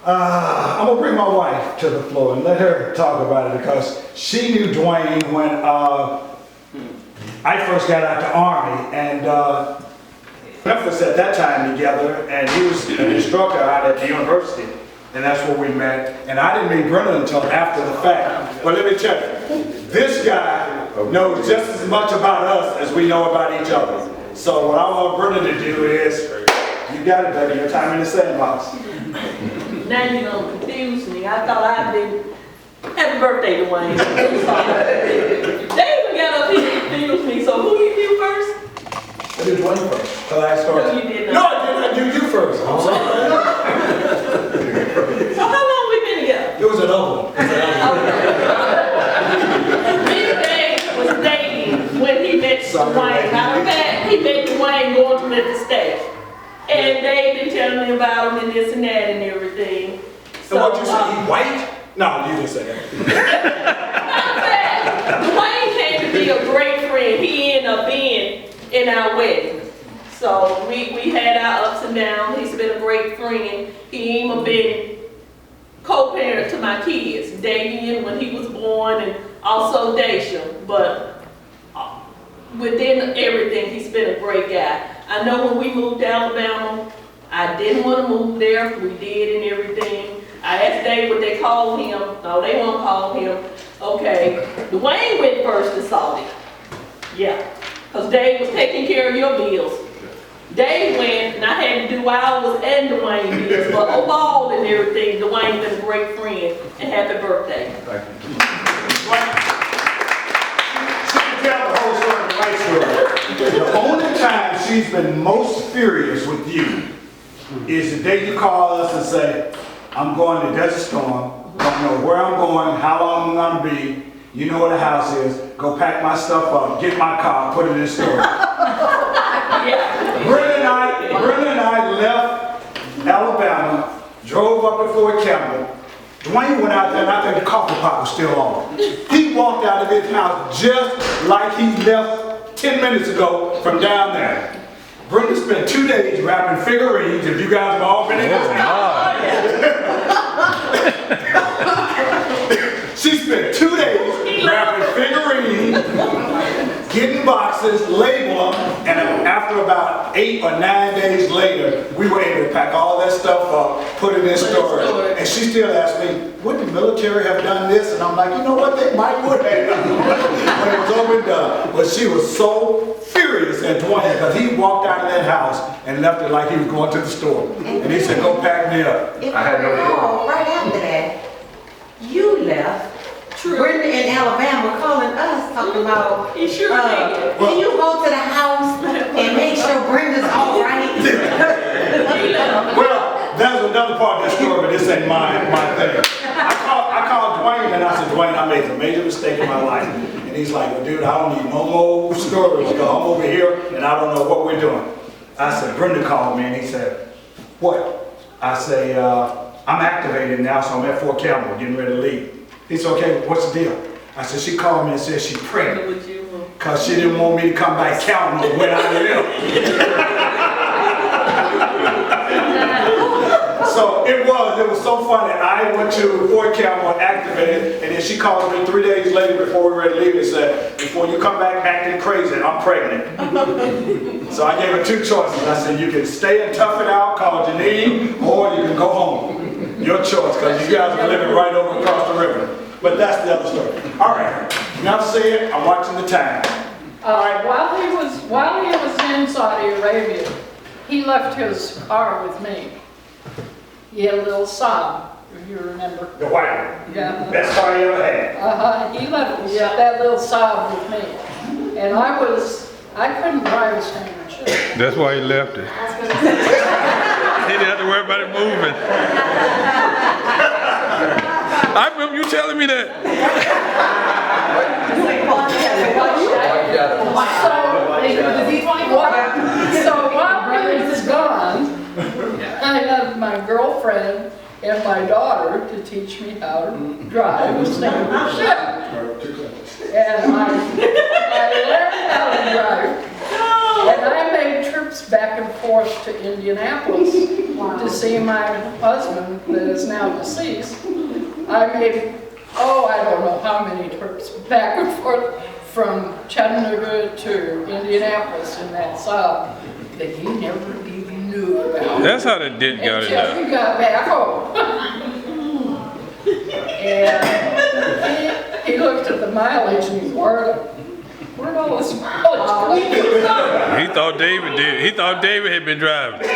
I'm gonna bring my wife to the floor and let her talk about it because she knew Duane when I first got out the Army, and Memphis at that time together, and he was an instructor out at the university, and that's where we met. And I didn't meet Brenda until after the fact. But let me tell you, this guy knows just as much about us as we know about each other. So what I want Brenda to do is, you got it, baby, your time in the sandbox. Now you're going to confuse me. I thought I'd been, happy birthday, Duane. They even got up here and confused me. So who you do first? I did Duane first, because I started. No, you did not. No, I didn't. I do you first. I'm sorry. So how long we been together? It was an oval. Me and Dave was dating when he met Duane. Matter of fact, he met Duane going to Memphis State. And they've been telling me about him and this and that and everything. So what you say, he white? No, you didn't say that. Matter of fact, Duane came to be a great friend. He ended up being in our wedding. So we had our ups and downs. He's been a great friend. He even been co-parent to my kids, Damien when he was born and also Daisha. But within everything, he's been a great guy. I know when we moved to Alabama, I didn't want to move there. We did and everything. I asked Dave what they called him. No, they won't call him. Okay, Duane went first to Saudi. Yeah, because Dave was taking care of your bills. Dave went, and I had to do ours and Duane bills, but overall and everything, Duane been a great friend, and happy birthday. Thank you. She can tell the whole story, the right story. The only time she's been most furious with you is the day you call us and say, I'm going to Desert Storm, don't know where I'm going, how long I'm going to be, you know where the house is, go pack my stuff up, get my car, put it in storage. Yeah. Brenda and I left Alabama, drove up to Fort Campbell. Duane went out there and I think the coffee pot was still on. He walked out of his house just like he left 10 minutes ago from down there. Brenda spent 2 days wrapping figurines, if you guys have all been in this house. She spent 2 days wrapping figurines, getting boxes, label them, and after about 8 or 9 days later, we were able to pack all that stuff up, put it in storage. And she still asked me, would the military have done this? And I'm like, you know what, they might would have when it was over and done. But she was so furious at Duane because he walked out of that house and left it like he was going to the store. And he said, go pack me up. If I had no clue. Right after that, you left. Brenda in Alabama calling us, talking about, He sure did. can you go to the house and make sure Brenda's all right? Well, that's another part of that story, but this ain't my thing. I called Duane and I said, Duane, I made a major mistake in my life. And he's like, well, dude, I don't need no more stories because I'm over here and I don't know what we're doing. I said, Brenda called me and he said, what? I say, I'm activated now, so I'm at Fort Campbell getting ready to leave. He said, okay, what's the deal? I said, she called me and said she's pregnant because she didn't want me to come back counting on when I live. So it was so funny. I went to Fort Campbell and activated, and then she called me 3 days later before we were ready to leave and said, before you come back acting crazy, I'm pregnant. So I gave her 2 choices. I said, you can stay and tough it out, call Janine, or you can go home. Your choice, because you guys are living right over across the river. But that's the other story. All right, enough said, I'm watching the time. While he was in Saudi Arabia, he left his car with me. He had a little Saab, if you remember. The white one. Yeah. Best car you ever had. He left that little Saab with me. And I couldn't drive a standard shift. That's why he left it. He didn't have to worry about it moving. I remember you telling me that. So while he was gone, I had my girlfriend and my daughter to teach me how to drive a standard shift. And I learned how to drive. And I made trips trips back and forth to Indianapolis to see my husband that is now deceased. I made, I don't know how many trips back and forth from Chattanooga to Indianapolis in that Saab that he never even knew about. That's how the dent got in Until there. we got back home. And he looked at the mileage and he worried, where'd all this mileage come from? He thought David did. He thought David had been driving.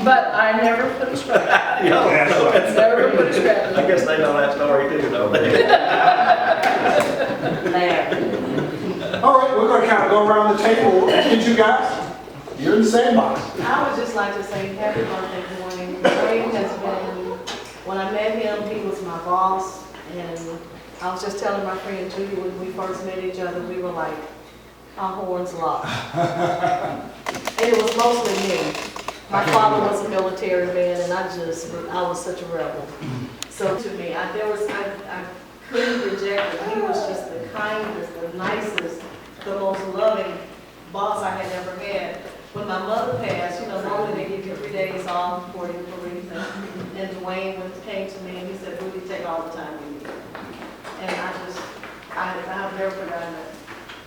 But I never put a scratch. That's right. Never put a scratch. I guess they know that story too, don't they? All right, we're gonna kind of go around the table. Did you guys? You're in the same box. I would just like to say happy birthday, Duane. Duane has been, when I met him, he was my boss, and I was just telling my friend Judy when we first met each other, we were like, our horns locked. And it was mostly me. My father was a military man, and I was such a rebel. So to me, I couldn't reject him. He was just the kindest, the nicest, the most loving boss I had ever had. When my mother passed, normally they give you 3 days off before you bereavement. And Duane came to me and he said, "Rudy, take all the time you need." And I've never forgotten it.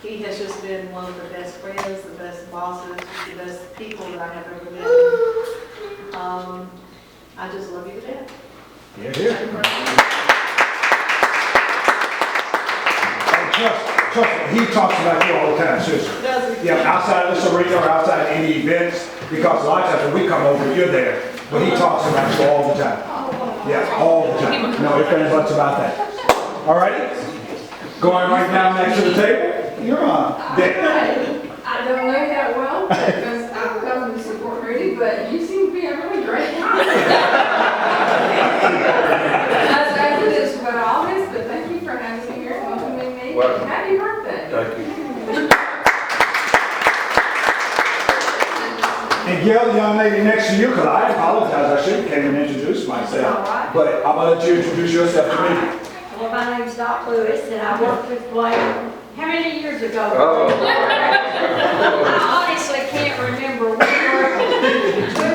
He has just been one of the best friends, the best bosses, the best people that I have ever met. I just love you to death. Yeah, Trust me, he talks about you all the time, seriously. Does he? Yeah, outside of this arena or outside any events, because a lot of times when we come over, you're there. But he talks about you all the time. Yeah, all the time. No ifs, ands, buts about that. All righty? Going right down next to the table, you're on. Dick. I don't know that well because I'm coming to support Rudy, but you seem to be a really great guy. I say this about August, but thank you for having me here and welcoming me. Welcome. Happy birthday. Thank you. And Gail, the young lady next to you, because I apologize, I should have came and introduced myself. But I'm going to let you introduce yourself to me. Well, my name's Doc Lewis, and I worked with Duane, how many years ago? I honestly can't remember. We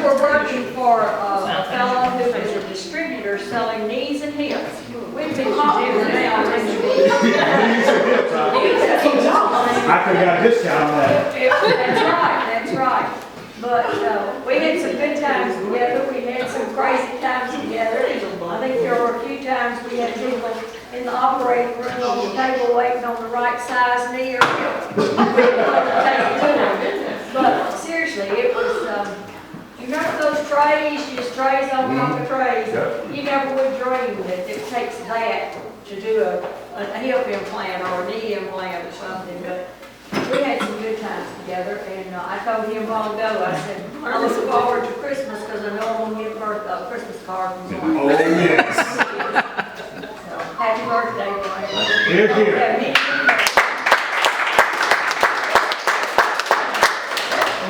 were working for a fellow who was a distributor selling knees and hips. We've been popular now. Knees and hips, huh? I could have got a discount on that. That's right. But we had some good times together. We had some crazy times together. I think there were a few times we had people in the operating room on the table waiting on the right size knee or hip. But seriously, it was, you remember those trays, just trays on top of trays? You never would dream that it takes that to do a hip implant or a knee implant or something. But we had some good times together, and I told him a while ago, I said, I look forward to Christmas because I know I'm going to get a Christmas card from Duane. Oh, yes. So, happy birthday, Duane. Here, here.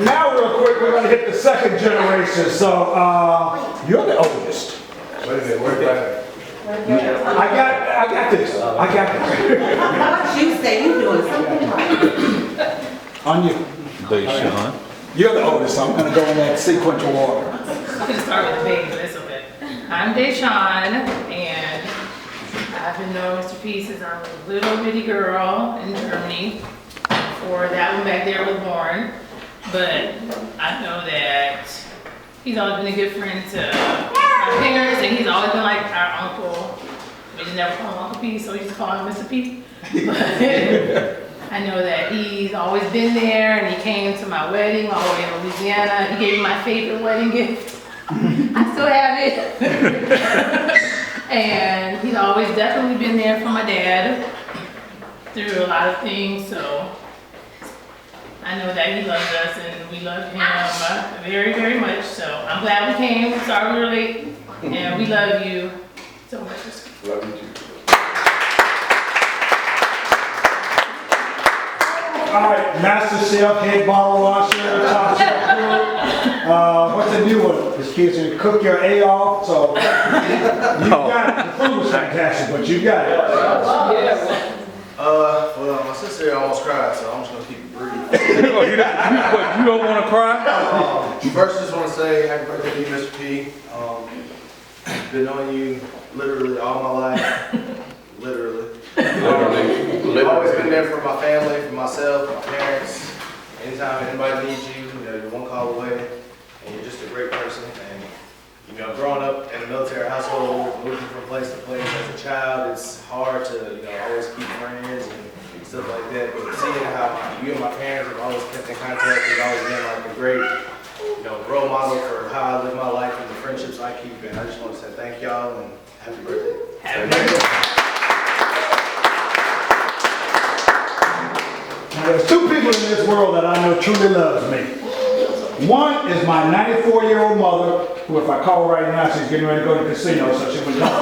Now, real quick, we're going to hit the second generation. So, you're the oldest. Wait a minute, where's that? I got this. How about you say you're doing something right? On you. Deshaun. You're the oldest, so I'm going to go in that sequential order. I'm gonna start with the baby, but it's okay. I'm Deshaun, and I've been knowing Mr. P since I was a little bitty girl in Germany, or that one back there with Warren. But I know that he's always been a good friend to my parents, and he's always been like our uncle. We just never call him Uncle P, so we just call him Mr. P. But I know that he's always been there, and he came to my wedding all the way in Louisiana. He gave me my favorite wedding gift. I still have it. And he's always definitely been there for my dad through a lot of things, so I know that he loves us and we love him very, very much. So I'm glad we came. Sorry we were late, and we love you so much. Love you too. All right, Master Chef, Head Bottle Washer, Top Chef Cook. What's the new one? This kid's gonna cook your A off, so you got it. The food was fantastic, but you got it. Well, my sister almost cried, so I'm just gonna keep it brief. Oh, you don't want to cry? First, just want to say happy birthday to you, Mr. P. Been knowing you literally all my life. Literally. I've always been there for my family, for myself, my parents. Anytime anybody needs you, you're one call away. And you're just a great person. And growing up in a military household, moving from place to place as a child, it's hard to always keep friends and stuff like that. But seeing how you and my parents have always kept in contact has always been like a great role model for how I live my life and the friendships I keep. And I just want to say thank y'all and happy birthday. Happy birthday. Now, there's two people in this world that I know truly loves me. One is my 94-year-old mother, who if I call her right now, she's getting ready to go to the casino, so she would know.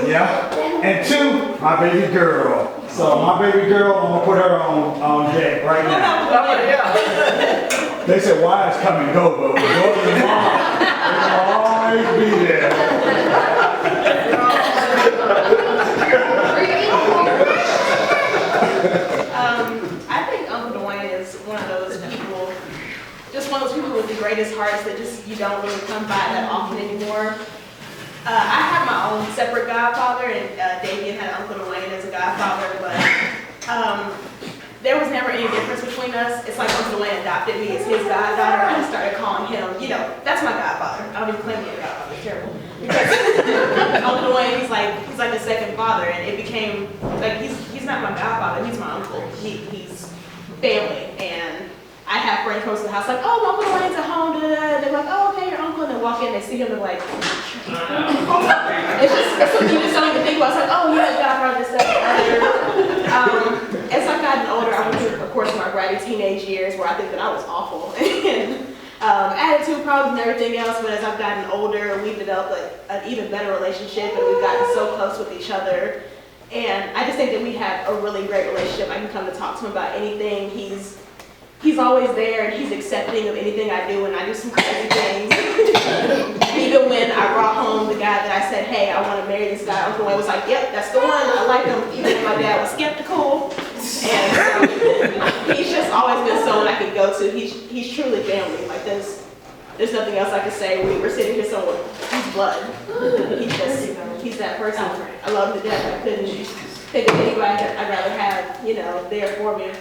Yeah. And two, my baby girl. So my baby girl, I'm gonna put her on deck right now. They said, why is come and go, but we'll go to the mom. It'll always be there. I think Uncle Duane is one of those people, just one of those people with the greatest hearts that just you don't really come by that often anymore. I have my own separate godfather, and Damien had Uncle Duane as a godfather, but there was never any difference between us. It's like Uncle Duane adopted me as his goddaughter. I just started calling him, that's my godfather. I don't even claim me a godfather. It's terrible. Because Uncle Duane, he's like a second father, and it became like he's not my godfather. He's my uncle. He's family, and I have friends close to the house like, oh, Uncle Duane's at home. Da, da, da. They're like, oh, okay, your uncle. And they walk in, they see him, they're like, it's something you just don't even think about. It's like, oh, yeah, godfather, this, that, as I've gotten older, I went through, of course, my bratty teenage years where I think that I was awful. And attitude problems and everything else, but as I've gotten older, we've developed an even better relationship, and we've gotten so close with each other. And I just think that we have a really great relationship. I can come to talk to him about anything. He's always there, and he's accepting of anything I do, and I do some crazy things. Even when I brought home the guy that I said, hey, I want to marry this guy, Uncle Wayne was like, yep, that's the one, I like him. Even if my dad was skeptical. And he's just always been someone I could go to. He's truly family. Like there's nothing else I could say. We're sitting here somewhere. He's blood. He's that person. I love him to death. I couldn't think of anybody that I'd rather have, there for me.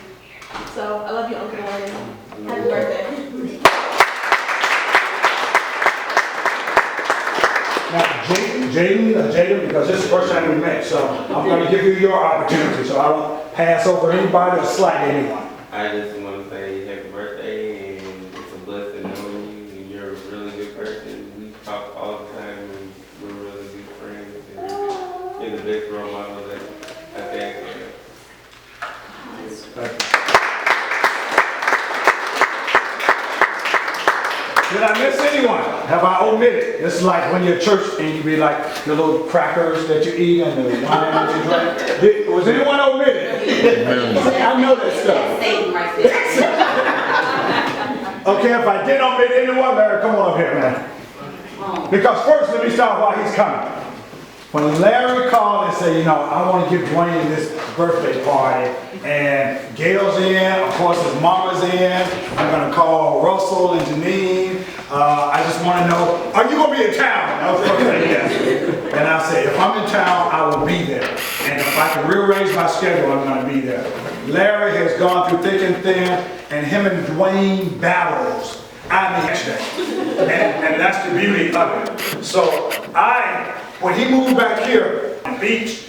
So I love you, Uncle Duane. Happy birthday. Now, Jaden, because this is the first time we met, so I'm going to give you your opportunity, so I don't pass over anybody or slight anyone. I just want to say happy birthday, and it's a blessing knowing you, and you're a really good person. We talk all the time, and we're really good friends, and you're the best role model that I think. Did I miss anyone? Have I omitted? This is like when you're at church and you be like the little crackers that you eat and the wine that you drink. Was anyone omitted? I know that stuff. Satan right there. Okay, if I did omit anyone, Larry, come on up here, man. Because first, let me start while he's coming. When Larry called and said, I want to give Duane this birthday party, and Gail's in, of course his mama's in, I'm going to call Russell and Janine. I just want to know, are you going to be in town? I was going to say yes. And I said, if I'm in town, I will be there. And if I can rearrange my schedule, I'm going to be there. Larry has gone through thick and thin, and him and Duane battles. I mean, and that's the beauty of it. So when he moved back here on the beach,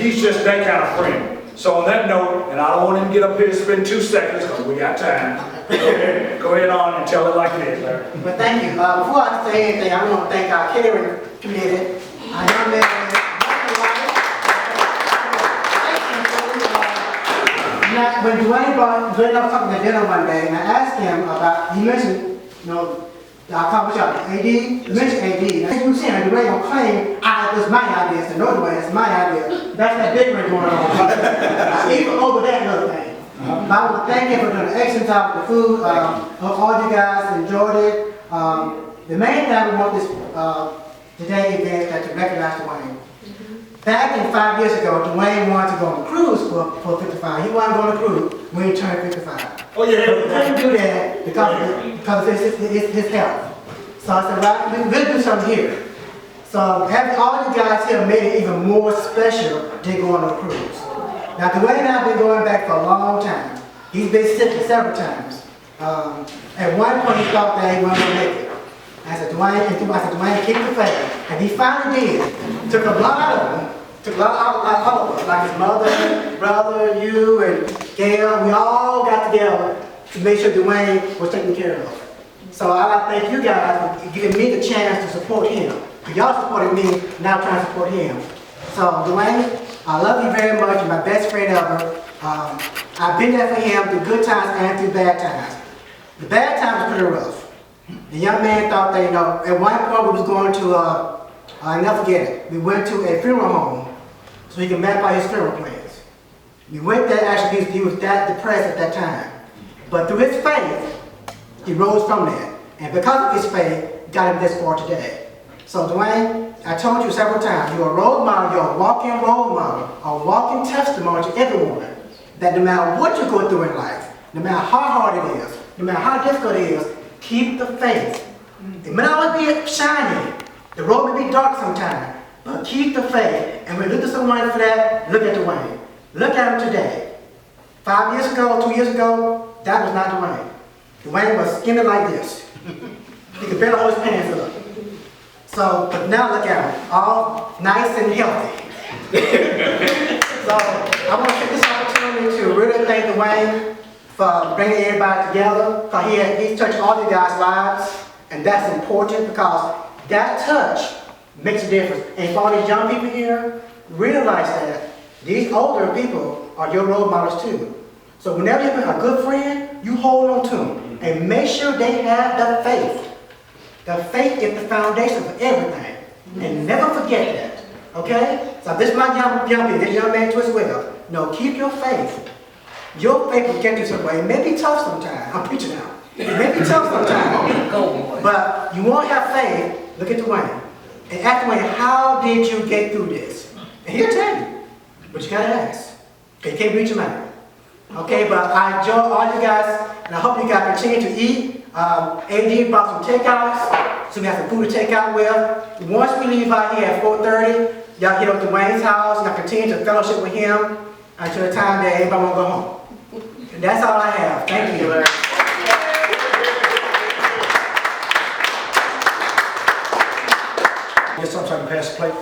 he's just that kind of friend. So on that note, and I don't want him to get up here and spend 2 seconds because we got time. Go ahead on and tell it like it is, Larry. Well, thank you. Before I say anything, I want to thank our catering committee. I know that when Duane was talking to dinner one day, and I asked him about, he mentioned, I'll talk about AD, you mentioned AD. As you were saying, Duane don't claim, it was my idea, so no, Duane, it's my idea. That's that big one going on. Even over that little thing. I want to thank him for doing an excellent job with the food. Hope all you guys enjoyed it. The main thing we want this today event is to recognize Duane. back in 5 years ago, Duane wanted to go on a cruise for 55. He wanted to go on a cruise when he turned 55. Oh, yeah. But he couldn't do that because of his health. So I said, well, we'll do something here. So having all you guys here made it even more special than going on a cruise. Now, Duane and I have been going back for a long time. He's been sick several times. At one point, he thought that he wasn't going to make it. I said, Duane, keep the faith. And he finally did. Took a lot out of him. Took a lot out of us, like his mother, brother, you, and Gail. We all got together to make sure Duane was taken care of. So I like to thank you guys for giving me the chance to support him. Y'all supported me, now I'm trying to support him. So Duane, I love you very much. You're my best friend ever. I've been there for him through good times and through bad times. The bad times were pretty rough. The young man thought that, at one point we was going to, I'll never forget it. We went to a funeral home so he could map out his funeral plans. We went there, actually, he was that depressed at that time. But through his faith, he rose from that. And because of his faith, got him this far today. So Duane, I told you several times, you're a role model, you're a walking role model, a walking testimony to everyone. That no matter what you go through in life, no matter how hard it is, no matter how difficult it is, keep the faith. It may not always be shiny. The road may be dark sometimes, but keep the faith. And when you look at someone for that, look at Duane. Look at him today. 5 years ago, 2 years ago, that was not Duane. Duane was skinny like this. He could barely hold his pants up. So, but now look at him, all nice and healthy. So, I want to take this opportunity to really thank Duane for bringing everybody together, because he's touched all you guys' lives, and that's important because that touch makes a difference. And for all these young people here, realize that these older people are your role models too. So whenever you have a good friend, you hold on to them and make sure they have the faith. The faith is the foundation for everything, and never forget that. Okay? So this is my young people, this young man too as well. No, keep your faith. Your faith will get you somewhere. It may be tough sometimes. I'm preaching now. It may be tough sometimes. But you won't have faith. Look at Duane. And ask Duane, how did you get through this? And he'll tell you. But you gotta ask. Okay, you can't reach him out. Okay, but I enjoy all you guys, and I hope you guys continue to eat. AD brought some takeouts, so we have some food to take out with. Once we leave out here at 4:30, y'all get up to Duane's house, and y'all continue to fellowship with him until the time that everybody won't go home. And that's all I have. Thank you. Guess I'm trying to pass the plate.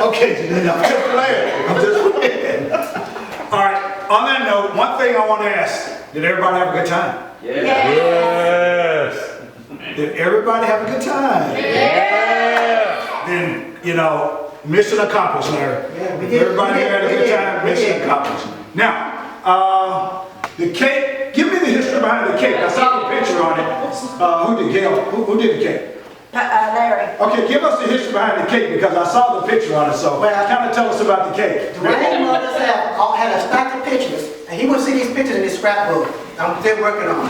Okay, Janine, I'm just playing. I'm just playing. All right, on that note, one thing I want to ask, did everybody have a good time? Yes. Did everybody have a good time? Yeah. Then, mission accomplished, Larry. Everybody had a good time, mission accomplished. Now, the cake, give me the history behind the cake. I saw the picture on it. Who did Gail? Who did the cake? Larry. Okay, give us the history behind the cake because I saw the picture on it, so kind of tell us about the cake. Duane's mother had a stack of pictures, and he would see these pictures in his scrapbook I'm still working on.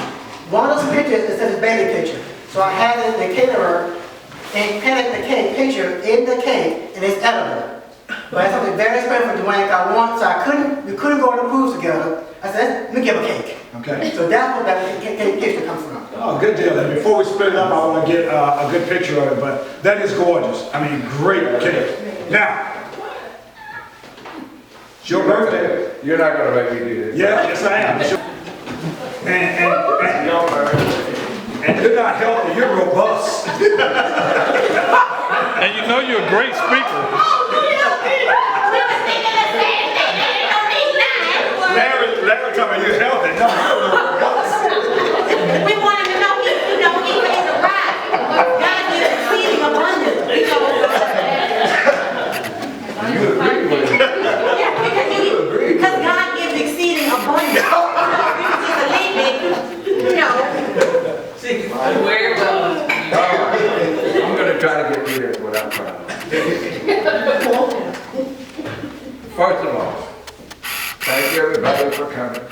One of those pictures is his baby picture. So I had the caterer and painted the cake picture in the cake in his editor. But that's something very special for Duane so we couldn't go on the cruise together. I said, let me give a cake. Okay. So that's where that cake picture comes from. Oh, good deal. And before we split it up, I want to get a good picture of it, but that is gorgeous. I mean, great cake. Now, it's your birthday. You're not going to make me do this. Yeah, yes I am. And you're not healthy, you're robust. And you're a great speaker. Larry told me you're healthy. No, you're robust. We want him to know he pays a ride. God gives exceeding abundance. You agree with it. Yeah, because God gives exceeding abundance. Very well. I'm going to try to get through this without crying. First of all, thank you everybody for coming.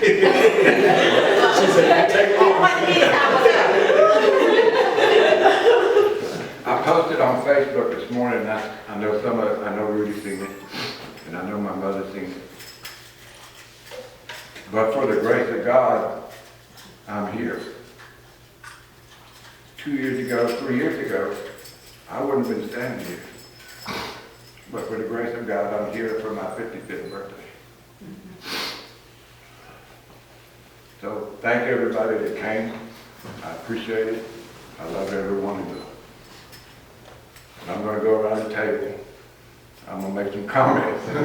She said, you take long. posted on Facebook this morning, and I know I know Rudy's seen it, and I know my mother's seen it. But for the grace of God, I'm here. 2 years ago, 3 years ago, I wouldn't have been standing here. But for the grace of God, I'm here for my 55th birthday. So thank everybody that came. I appreciate it. I love every one of you. And I'm going to go around the table. I'm going to make some comments. Save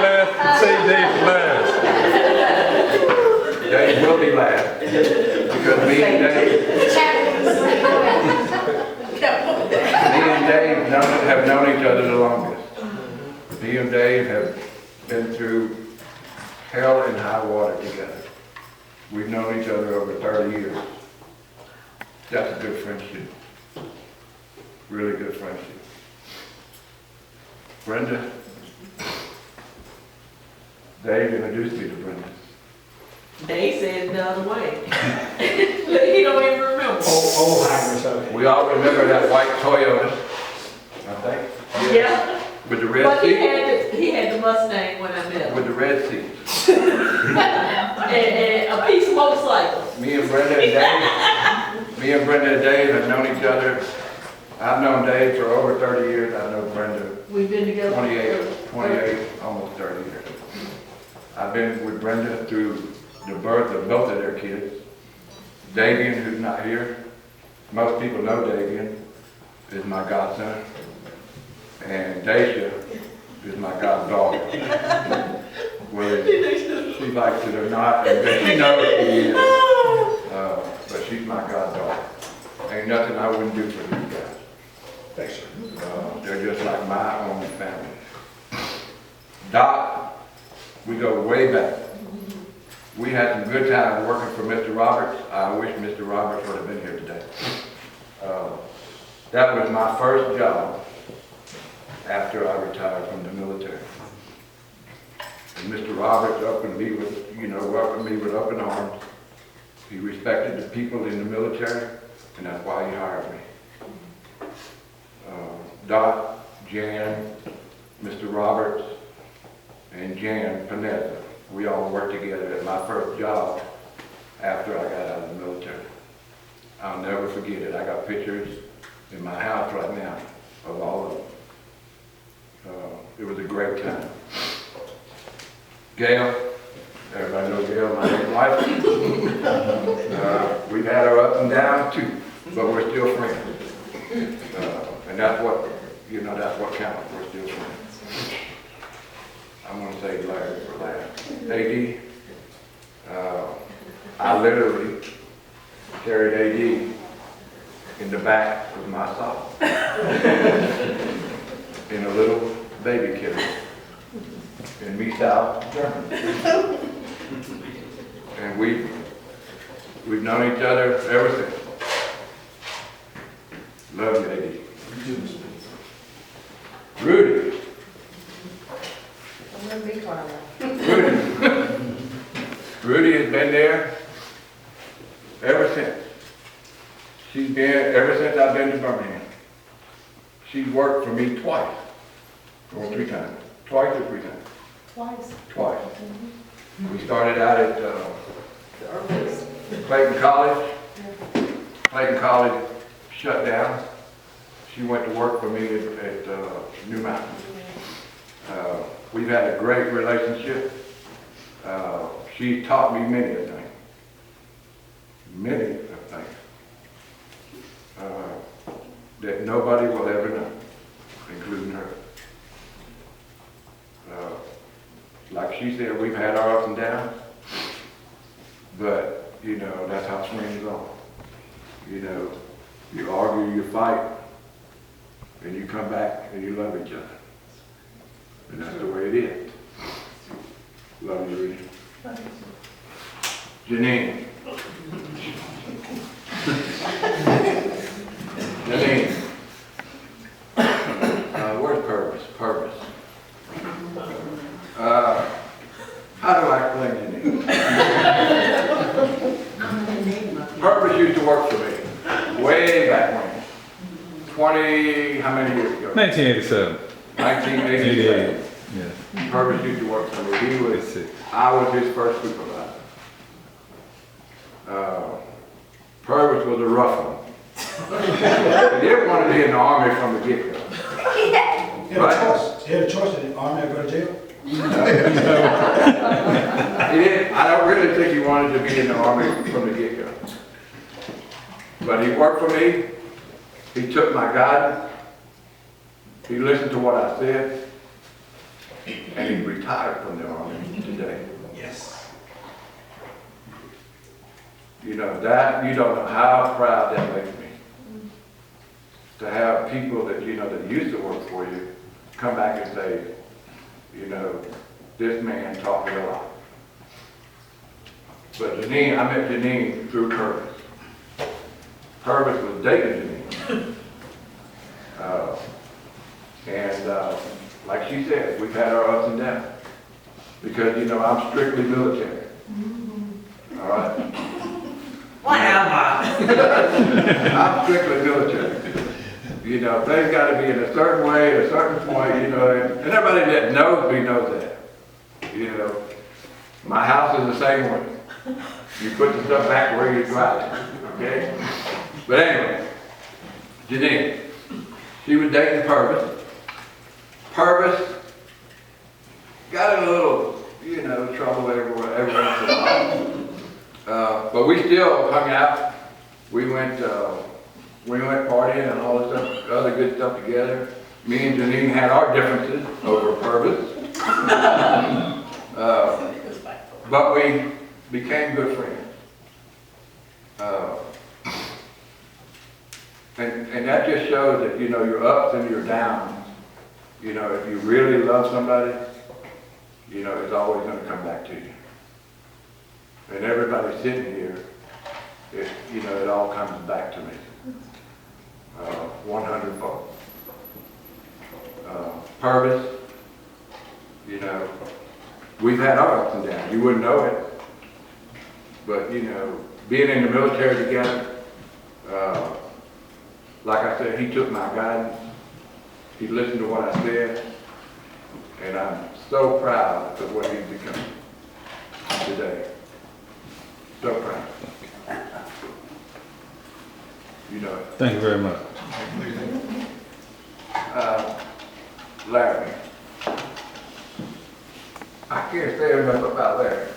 last, save Dave last. Dave will be last. Because me and Dave have known each other the longest. Me and Dave have been through hell and high water together. We've known each other over 30 years. That's a good friendship. Really good friendship. Brenda, Dave introduced me to Brenda. They said it the other way. He don't even remember. We all remember that white Toyota, I think. Yeah. With the red But seats. he had the Mustang when I met him. With the red seats. and a piece of motorcycle. Me and Brenda and Dave have known each other. I've known Dave for over 30 years. I know Brenda We've been together 28, almost 30 years. I've been with Brenda through the birth of both of their kids. Davian, who's not here. Most people know Davian, is my godson. And Daisha is my goddaughter. Whether she likes it or not, and she knows she is. But she's my goddaughter. Ain't nothing I wouldn't do for these guys. Thanks, sir. They're just like my own family. Doc, we go way back. We had some good times working for Mr. Roberts. I wish Mr. Roberts would have been here today. That was my first job after I retired from the military. And Mr. Roberts welcomed me with open arms. He respected the people in the military, and that's why he hired me. Doc, Jan, Mr. Roberts, and Jan Panetta, we all worked together at my first job after I got out of the military. I'll never forget it. I got pictures in my house right now of all of them. It was a great time. Gail, everybody knows Gail, my ex-wife. We've had our ups and downs too, but we're still friends. And that's what counts. We're still friends. I'm going to say Larry for last. AD, I literally carried AD in the back of my sock in a little baby carrier in Miesau, Germany. And we've known each other ever since. Love you, AD. Rudy. Rudy has been there ever since. She's been, ever since I've been to Birmingham. She's worked for me twice, or 3 times. Twice or 3 times? Twice. Twice. We started out at Clayton College. Clayton College shut down. She went to work for me at New Mountain. We've had a great relationship. She taught me many a thing. Many a thing. That nobody will ever know, including her. Like she said, we've had our ups and downs, but, that's how friends are. You argue, you fight, and you come back and you love each other. And that's the way it is. Love you, Rudy. Janine. Janine. Where's Purvis? Purvis. How do I explain Janine? Purvis used to work for me way back when. how many years ago? 1987. 1987. Yeah. Purvis used to work for me. I was his first supervisor. Purvis was a rough one. He didn't want to be in the Army from the get-go. He had a choice in the Army or go to jail. He didn't, I don't really think he wanted to be in the Army from the get-go. But he worked for me. He took my guidance. He listened to what I said. And he retired from the Army today. Yes. You know, that, you don't know how proud that makes me. To have people that, you know, that used to work for you come back and say, you know, this man taught me a lot. But Janine, I met Janine through Purvis. Purvis was dating Janine. Like she said, we've had our ups and downs. Because, you know, I'm strictly military. All right? Whatever. I'm strictly military. You know, things got to be in a certain way, at a certain point, you know, and everybody that knows me knows that. You know, my house is the same way. You put the stuff back where you drive it, okay? But anyway, Janine, she was dating Purvis. Purvis got in a little, you know, trouble every once in a while. But we still hung out. We went partying and all this stuff, other good stuff together. Me and Janine had our differences over Purvis. But we became good friends. And that just shows that, you know, your ups and your downs, you know, if you really love somebody, you know, it's always going to come back to you. And everybody sitting here, you know, it all comes back to me. 100-fold. Purvis, you know, we've had our ups and downs. You wouldn't know it. But, you know, being in the military together, like I said, he took my guidance. He listened to what I said. And I'm so proud of what he's become today. So proud. You know it. Thank you very much. Larry. I can't say enough about Larry.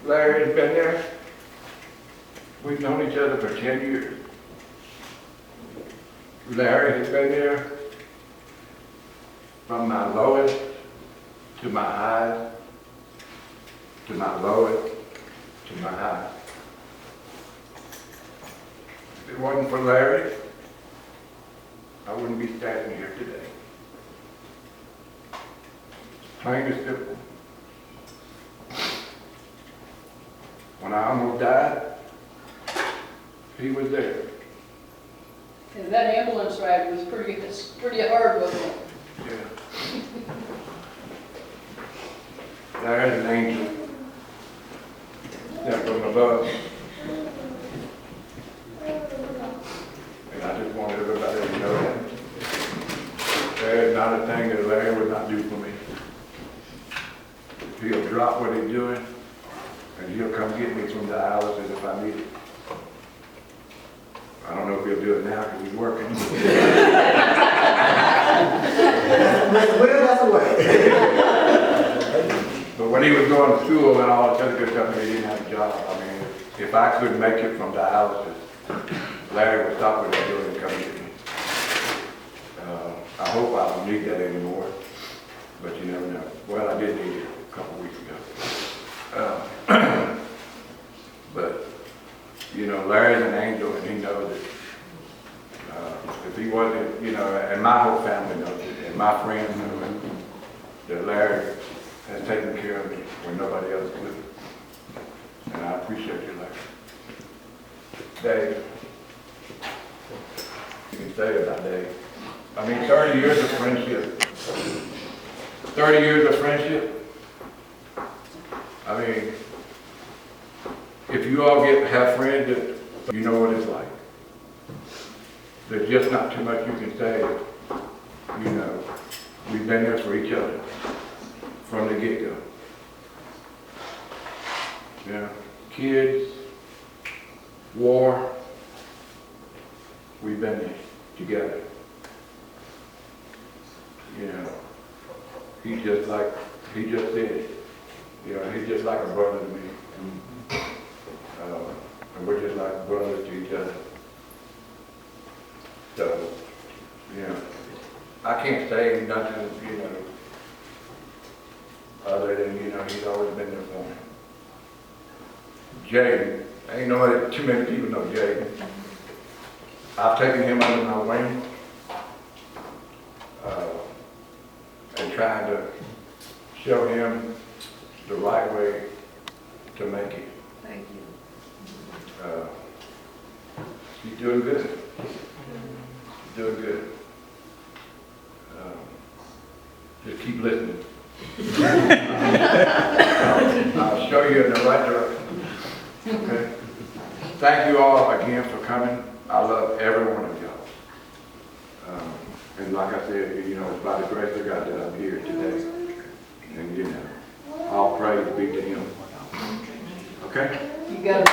Larry's been there. We've known each other for 10 years. Larry has been there from my lowest to my highest, to my lowest to my highest. If it wasn't for Larry, I wouldn't be standing here today. Plain and simple. When I almost died, he was there. And that ambulance ride was pretty hard, wasn't it? Yeah. Larry's an angel. Sent from above. And I just want everybody to know that. There is not a thing that Larry would not do for me. He'll drop what he's doing, and he'll come get me from dialysis if I need it. I don't know if he'll do it now because he's working. That's the way. But when he was going to school and all that other good stuff, he didn't have a job. I mean, if I couldn't make it from dialysis, Larry would stop what he was doing and come get me. I hope I don't need that anymore, but you never know. Well, I did need it a couple weeks ago. But, you know, Larry's an angel, and he knows it. If he wasn't, you know, and my whole family knows it, and my friends know it, that Larry has taken care of me when nobody else could. And I appreciate you, Larry. Dave, you can say about Dave. I mean, 30 years of friendship. 30 years of friendship. I mean, if you all have friends that you know what it's like. There's just not too much you can say. You know, we've been there for each other from the get-go. Yeah, kids, war, we've been there together. You know, he just said it. You know, he's just like a brother to me. And we're just like brothers to each other. So, you know, I can't say nothing, you know, other than, you know, he's always been there for me. Jay, ain't nobody, too many people know Jay. I've taken him under my wing and trying to show him the right way to make it. Thank you. He's doing good. He's doing good. Just keep listening. I'll show you in the right direction. Okay? Thank you all again for coming. I love every one of y'all. And like I said, you know, it's by the grace of God that I'm here today. And you know, all praise be to Him. Okay? You got it.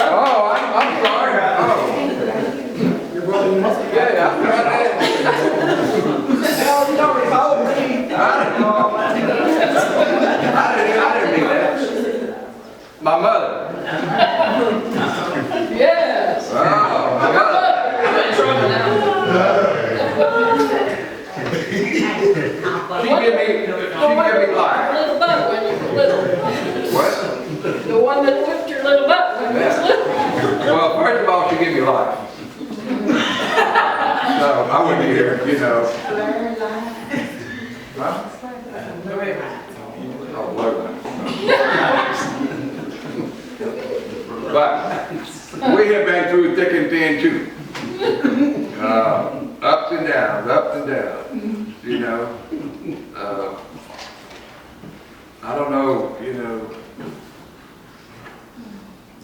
Oh, I'm sorry. Oh. Your brother, you must Yeah, I forgot that. you don't recall me. I didn't mean that. My mother. Yes. Oh, my mother. She give me life. Little butt when you were little. What? The one that whipped your little butt when you was little. Well, first of all, she gave me life. So I wouldn't be here, you know. Huh? Oh, blur But we have been through thick and thin too. Ups and downs, you know. I don't know, you know,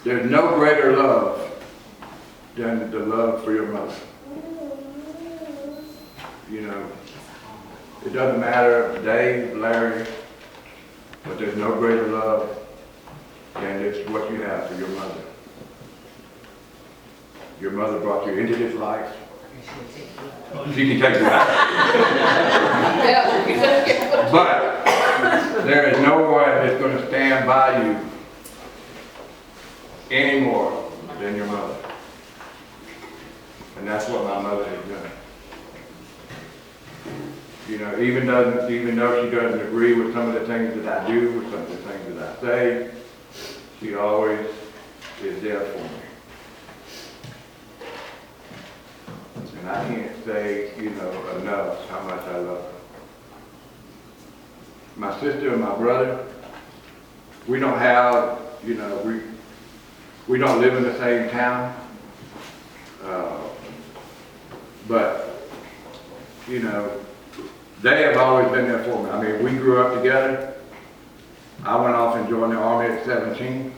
there's no greater love than the love for your mother. You know, it doesn't matter, Dave, Larry, but there's no greater love than it's what you have for your mother. Your mother brought you into this life. She can take you out. But there is no one that's going to stand by you any more than your mother. And that's what my mother has done. You know, even though she doesn't agree with some of the things that I do, with some of the things that I say, she always is there for me. And I can't say, you know, enough how much I love her. My sister and my brother, we don't have, you know, we don't live in the same town. But, you know, they have always been there for me. I mean, we grew up together. I went off and joined the Army at 17.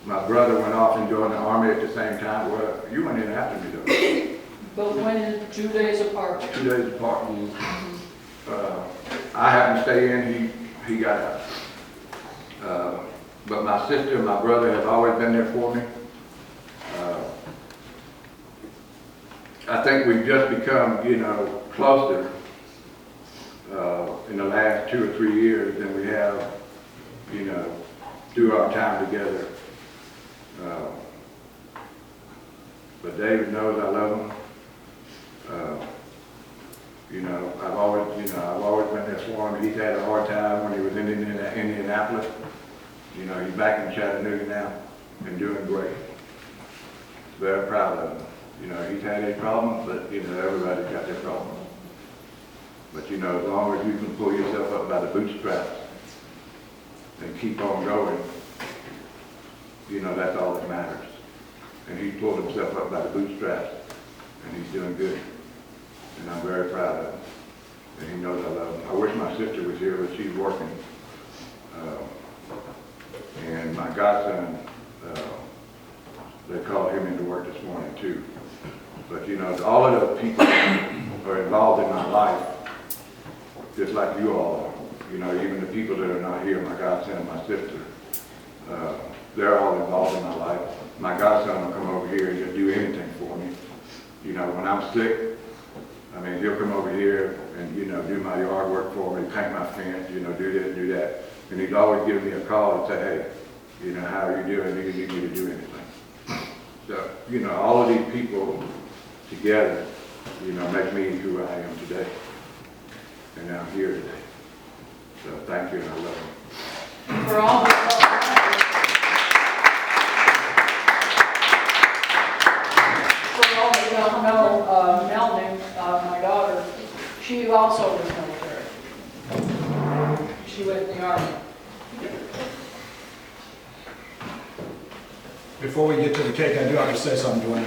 My brother went off and joined the Army at the same time. Well, you went in after me though. But when 2 days apart. 2 days apart. I happened to stay in, he got out. But my sister and my brother have always been there for me. I think we've just become, you know, closer in the last 2 or 3 years than we have, you know, through our time together. But David knows I love him. You know, I've always been there for him. He's had a hard time when he was in Indianapolis. You know, he's back in Chattanooga now and doing great. Very proud of him. You know, he's had his problems, but you know, everybody's got their problems. But you know, as long as you can pull yourself up by the bootstraps, and keep on going, you know, that's all that matters. And he pulled himself up by the bootstraps, and he's doing good. And I'm very proud of him. And he knows I love him. I wish my sister was here, but she's working. And my godson, they called him into work this morning too. But you know, all of the people are involved in my life, just like you all are. You know, even the people that are not here, my godson and my sister, they're all involved in my life. My godson will come over here and just do anything for me. You know, when I'm sick, I mean, he'll come over here and, you know, do my yard work for me, paint my fence, you know, do this, do that. And he'd always give me a call and say, hey, you know, how are you doing? Do you need me to do anything? So, you know, all of these people together, you know, make me who I am today. And I'm here today. So thank you, and I love you. For all that don't know, Melanie, my daughter, she also was military. She went in the Army. Before we get to the cake, I do have to say something, Duane.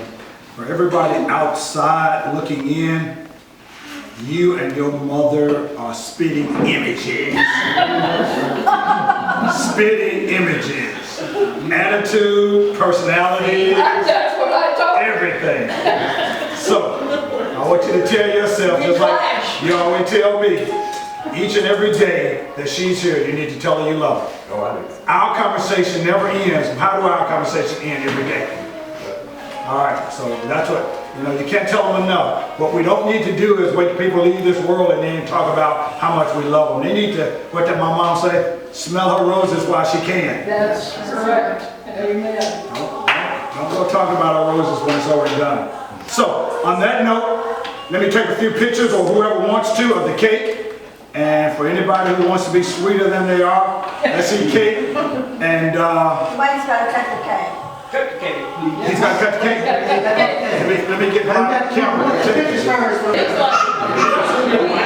For everybody outside looking in, you and your mother are spitting images. Spitting images. Attitude, personality, That's what I told her. everything. So, I want you to tell yourself, just like you always tell me, each and every day that she's here, you need to tell her you love her. Oh, I do. Our conversation never ends. How do our conversation end every day? All right, so that's what, you know, you can't tell them enough. What we don't need to do is wait till people leave this world and then talk about how much we love them. They need to, what did my mom say? Smell her roses while she can. That's correct. Amen. Don't go talk about our roses when it's already done. So, on that note, let me take a few pictures, or whoever wants to, of the cake. And for anybody who wants to be sweeter than they are, let's eat cake. And Duane's gotta cut the cake. cut the cake, please. He's got to cut the cake. Let me get my camera. It's like-